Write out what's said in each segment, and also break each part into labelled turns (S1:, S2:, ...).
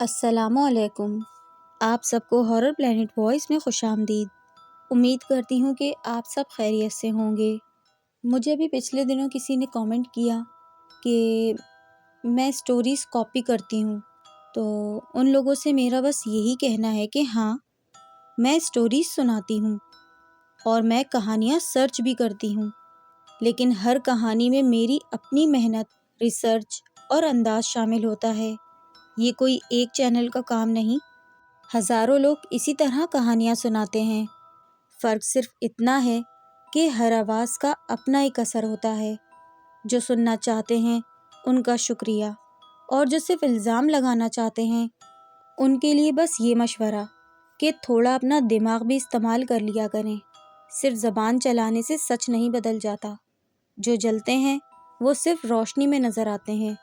S1: السلام علیکم۔ آپ سب کو ہارر پلینٹ وائس میں خوش آمدید۔ امید کرتی ہوں کہ آپ سب خیریت سے ہوں گے۔ مجھے بھی پچھلے دنوں کسی نے کامنٹ کیا کہ میں سٹوریز کاپی کرتی ہوں، تو ان لوگوں سے میرا بس یہی کہنا ہے کہ ہاں، میں سٹوریز سناتی ہوں اور میں کہانیاں سرچ بھی کرتی ہوں، لیکن ہر کہانی میں میری اپنی محنت، ریسرچ اور انداز شامل ہوتا ہے۔ یہ کوئی ایک چینل کا کام نہیں، ہزاروں لوگ اسی طرح کہانیاں سناتے ہیں۔ فرق صرف اتنا ہے کہ ہر آواز کا اپنا ایک اثر ہوتا ہے۔ جو سننا چاہتے ہیں ان کا شکریہ، اور جو صرف الزام لگانا چاہتے ہیں ان کے لیے بس یہ مشورہ کہ تھوڑا اپنا دماغ بھی استعمال کر لیا کریں۔ صرف زبان چلانے سے سچ نہیں بدل جاتا۔ جو جلتے ہیں وہ صرف روشنی میں نظر آتے ہیں،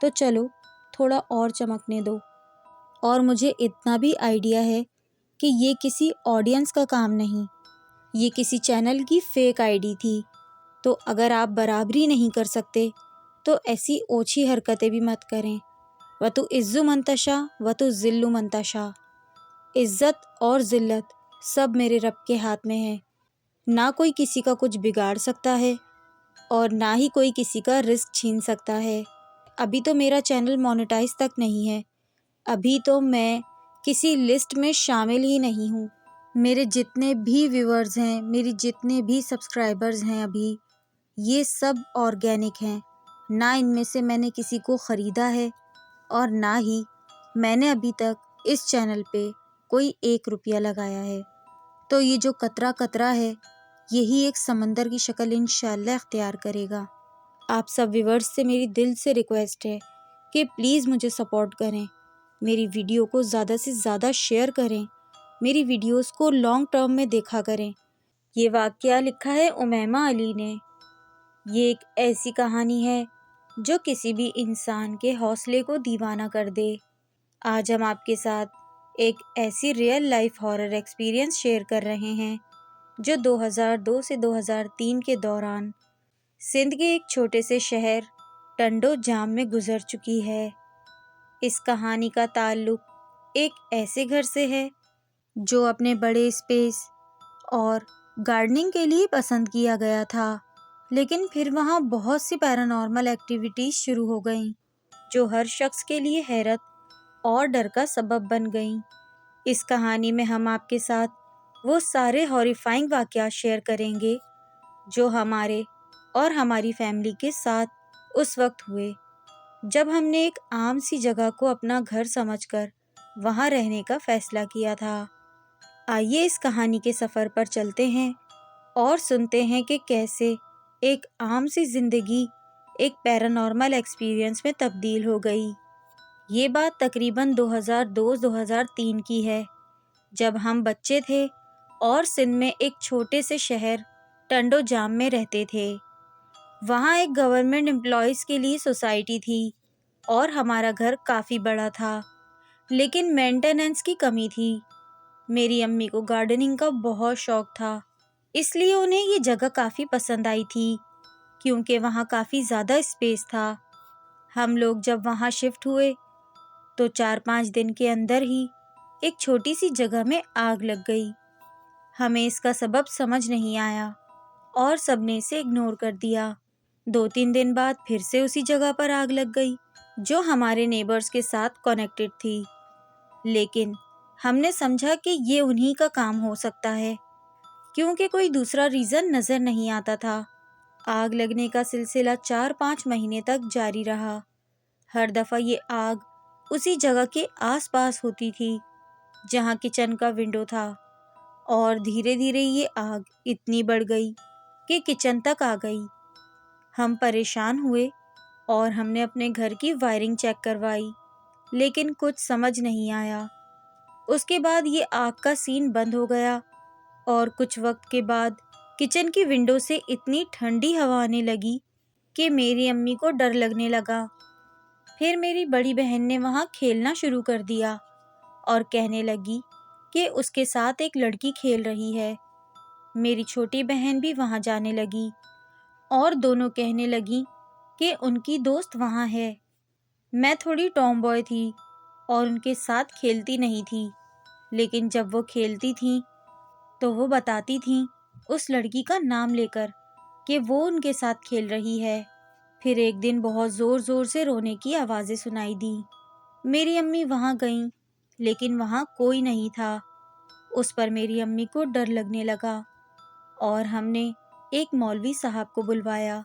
S1: تو چلو تھوڑا اور چمکنے دو۔ اور مجھے اتنا بھی آئیڈیا ہے کہ یہ کسی آڈینس کا کام نہیں، یہ کسی چینل کی فیک آئی ڈی تھی۔ تو اگر آپ برابری نہیں کر سکتے تو ایسی اوچھی حرکتیں بھی مت کریں۔ وَتُعِزُّ مَن تَشَاءُ وَتُذِلُّ مَن تَشَاءُ۔ عزت اور ذلت سب میرے رب کے ہاتھ میں ہے۔ نہ کوئی کسی کا کچھ بگاڑ سکتا ہے اور نہ ہی کوئی کسی کا رزق چھین سکتا ہے۔ ابھی تو میرا چینل مونیٹائز تک نہیں ہے، ابھی تو میں کسی لسٹ میں شامل ہی نہیں ہوں۔ میرے جتنے بھی ویورز ہیں، میری جتنے بھی سبسکرائبرز ہیں، ابھی یہ سب آرگینک ہیں۔ نہ ان میں سے میں نے کسی کو خریدا ہے اور نہ ہی میں نے ابھی تک اس چینل پہ کوئی 1 روپیہ لگایا ہے۔ تو یہ جو قطرہ قطرہ ہے یہی ایک سمندر کی شکل انشاءاللہ اختیار کرے گا۔ آپ سب ویورز سے میری دل سے ریکویسٹ ہے کہ پلیز مجھے سپورٹ کریں، میری ویڈیو کو زیادہ سے زیادہ شیئر کریں، میری ویڈیوز کو لانگ ٹرم میں دیکھا کریں۔ یہ واقعہ لکھا ہے امیمہ علی نے۔ یہ ایک ایسی کہانی ہے جو کسی بھی انسان کے حوصلے کو دیوانہ کر دے۔ آج ہم آپ کے ساتھ ایک ایسی real life horror experience share کر رہے ہیں جو 2002 سے 2003 کے دوران سندھ کے ایک چھوٹے سے شہر ٹنڈو جام میں گزر چکی ہے۔ اس کہانی کا تعلق ایک ایسے گھر سے ہے جو اپنے بڑے اسپیس اور گارڈننگ کے لیے پسند کیا گیا تھا، لیکن پھر وہاں بہت سی پیرانارمل ایکٹیویٹیز شروع ہو گئیں جو ہر شخص کے لیے حیرت اور ڈر کا سبب بن گئیں۔ اس کہانی میں ہم آپ کے ساتھ وہ سارے ہاریفائنگ واقعات شیئر کریں گے جو ہمارے اور ہماری فیملی کے ساتھ اس وقت ہوئے جب ہم نے ایک عام سی جگہ کو اپنا گھر سمجھ کر وہاں رہنے کا فیصلہ کیا تھا۔ آئیے اس کہانی کے سفر پر چلتے ہیں اور سنتے ہیں کہ کیسے ایک عام سی زندگی ایک پیرانارمل ایکسپیرینس میں تبدیل ہو گئی۔ یہ بات تقریباً 2002-2003 کی ہے، جب ہم بچے تھے اور سندھ میں ایک چھوٹے سے شہر ٹنڈو جام میں رہتے تھے۔ وہاں ایک گورنمنٹ امپلائیز کے لیے سوسائٹی تھی اور ہمارا گھر کافی بڑا تھا، لیکن مینٹیننس کی کمی تھی۔ میری امی کو گارڈننگ کا بہت شوق تھا، اس لیے انہیں یہ جگہ کافی پسند آئی تھی کیونکہ وہاں کافی زیادہ اسپیس تھا۔ ہم لوگ جب وہاں شفٹ ہوئے تو 4-5 دن کے اندر ہی ایک چھوٹی سی جگہ میں آگ لگ گئی۔ ہمیں اس کا سبب سمجھ نہیں آیا اور سب نے اسے اگنور کر دیا۔ 2-3 دن بعد پھر سے اسی جگہ پر آگ لگ گئی جو ہمارے نیبرز کے ساتھ کنیکٹڈ تھی، لیکن ہم نے سمجھا کہ یہ انہی کا کام ہو سکتا ہے کیونکہ کوئی دوسرا ریزن نظر نہیں آتا تھا۔ آگ لگنے کا سلسلہ 4-5 مہینے تک جاری رہا۔ ہر دفعہ یہ آگ اسی جگہ کے آس پاس ہوتی تھی جہاں کچن کا ونڈو تھا، اور دھیرے دھیرے یہ آگ اتنی بڑھ گئی کہ کچن تک آ گئی۔ ہم پریشان ہوئے اور ہم نے اپنے گھر کی وائرنگ چیک کروائی، لیکن کچھ سمجھ نہیں آیا۔ اس کے بعد یہ آگ کا سین بند ہو گیا اور کچھ وقت کے بعد کچن کی ونڈو سے اتنی ٹھنڈی ہوا آنے لگی کہ میری امی کو ڈر لگنے لگا۔ پھر میری بڑی بہن نے وہاں کھیلنا شروع کر دیا اور کہنے لگی کہ اس کے ساتھ ایک لڑکی کھیل رہی ہے۔ میری چھوٹی بہن بھی وہاں جانے لگی اور دونوں کہنے لگیں کہ ان کی دوست وہاں ہے۔ میں تھوڑی ٹام بوائے تھی اور ان کے ساتھ کھیلتی نہیں تھی، لیکن جب وہ کھیلتی تھیں تو وہ بتاتی تھیں اس لڑکی کا نام لے کر کہ وہ ان کے ساتھ کھیل رہی ہے۔ پھر ایک دن بہت زور زور سے رونے کی آوازیں سنائی دیں۔ میری امی وہاں گئیں، لیکن وہاں کوئی نہیں تھا۔ اس پر میری امی کو ڈر لگنے لگا اور ہم نے ایک مولوی صاحب کو بلوایا۔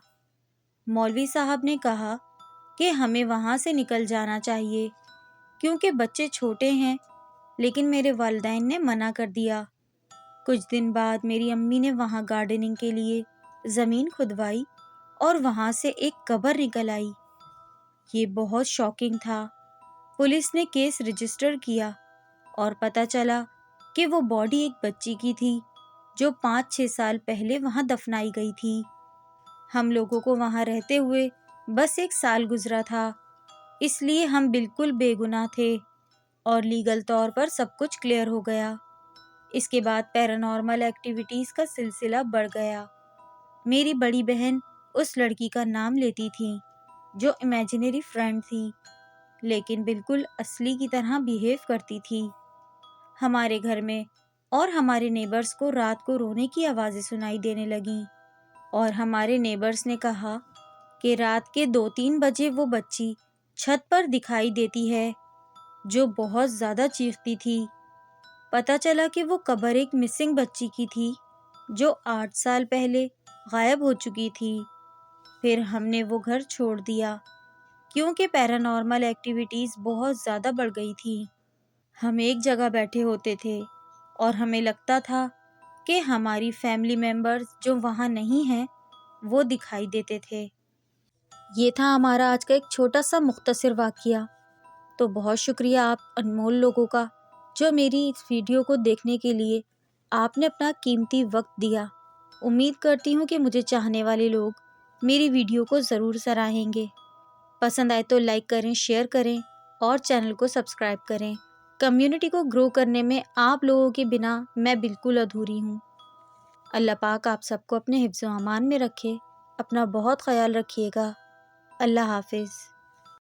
S1: مولوی صاحب نے کہا کہ ہمیں وہاں سے نکل جانا چاہیے کیونکہ بچے چھوٹے ہیں، لیکن میرے والدین نے منع کر دیا۔ کچھ دن بعد میری امی نے وہاں گارڈننگ کے لیے زمین کھدوائی اور وہاں سے ایک قبر نکل آئی۔ یہ بہت شاکنگ تھا۔ پولیس نے کیس رجسٹر کیا اور پتہ چلا کہ وہ باڈی ایک بچی کی تھی جو 5-6 سال پہلے وہاں دفنائی گئی تھی۔ ہم لوگوں کو وہاں رہتے ہوئے بس 1 سال گزرا تھا، اس لیے ہم بالکل بے گناہ تھے اور لیگل طور پر سب کچھ کلیئر ہو گیا۔ اس کے بعد پیرانارمل ایکٹیویٹیز کا سلسلہ بڑھ گیا۔ میری بڑی بہن اس لڑکی کا نام لیتی تھی جو امیجنری فرینڈ تھی، لیکن بالکل اصلی کی طرح بیہیو کرتی تھی۔ ہمارے گھر میں اور ہمارے نیبرز کو رات کو رونے کی آوازیں سنائی دینے لگیں، اور ہمارے نیبرز نے کہا کہ رات کے 2-3 بجے وہ بچی چھت پر دکھائی دیتی ہے جو بہت زیادہ چیختی تھی۔ پتہ چلا کہ وہ قبر ایک مسنگ بچی کی تھی جو 8 سال پہلے غائب ہو چکی تھی۔ پھر ہم نے وہ گھر چھوڑ دیا کیونکہ پیرانارمل ایکٹیویٹیز بہت زیادہ بڑھ گئی تھی۔ ہم ایک جگہ بیٹھے ہوتے تھے اور ہمیں لگتا تھا کہ ہماری فیملی ممبرز جو وہاں نہیں ہیں وہ دکھائی دیتے تھے۔ یہ تھا ہمارا آج کا ایک چھوٹا سا مختصر واقعہ۔ تو بہت شکریہ آپ انمول لوگوں کا جو میری اس ویڈیو کو دیکھنے کے لیے آپ نے اپنا قیمتی وقت دیا۔ امید کرتی ہوں کہ مجھے چاہنے والے لوگ میری ویڈیو کو ضرور سراہیں گے۔ پسند آئے تو لائک کریں، شیئر کریں اور چینل کو سبسکرائب کریں۔ کمیونٹی کو گرو کرنے میں آپ لوگوں کے بنا میں بالکل ادھوری ہوں۔ اللہ پاک آپ سب کو اپنے حفظ و امان میں رکھے۔ اپنا بہت خیال رکھیے گا۔ اللہ حافظ۔